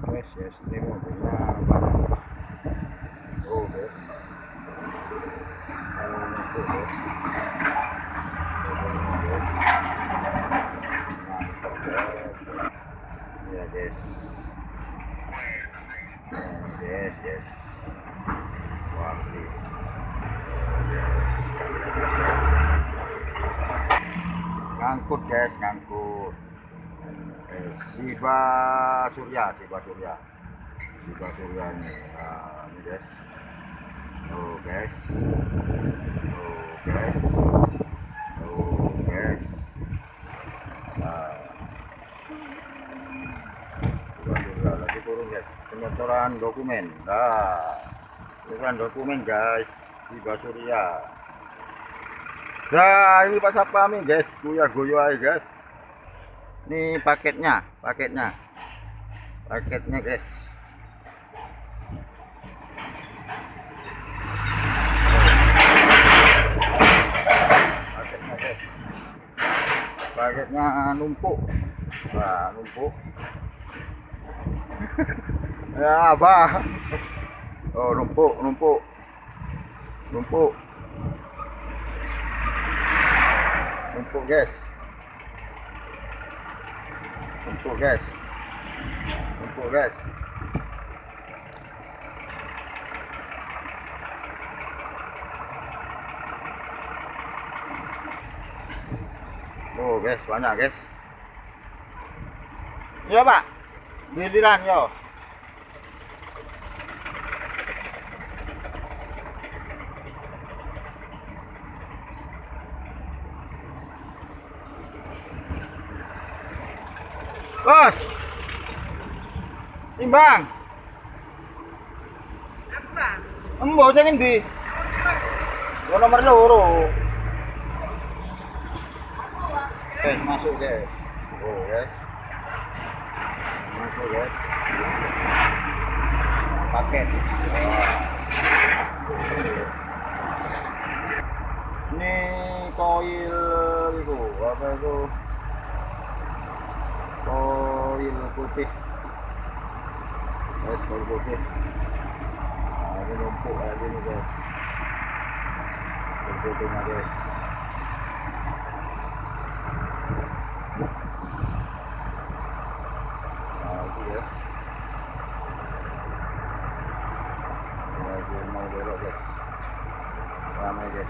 Yes, yes, ini mobilnya banyak. Oh, guys. Itu, guys. Ya, guys. Yes, yes. Wah, ngangkut, guys, ngangkut. Siba Surya ini. Siba Surya ini. Nah, ini, guys. Oh, guys. Oh, guys. Oh, guys. Nah, Siba Surya lagi turun, guys. Penyetoran dokumen. Nah, penyetoran dokumen, guys. Siba Surya. Nah, ini Pak Sapami, guys. Goyah-goyah aja, guys. Ini paketnya, guys. Paketnya, guys. Paketnya numpuk. Nah, numpuk. Ya, apa? Oh, numpuk. Numpuk, guys. Numpuk, guys. Oh, guys, banyak, guys. Iya, Pak. Giliran, yo. Bos. Timbang. Embo sing endi? Yo nomor loro. Masuk, guys. Oh, guys. Masuk, guys. Paket. Wah. Ini koil itu, apa itu? Koil putih. Guys, koil putih. Nah, ini numpuk lagi nih, guys. Koil putihnya, guys. Nah, itu, guys. Lagi mau belok, guys. Ramai, guys.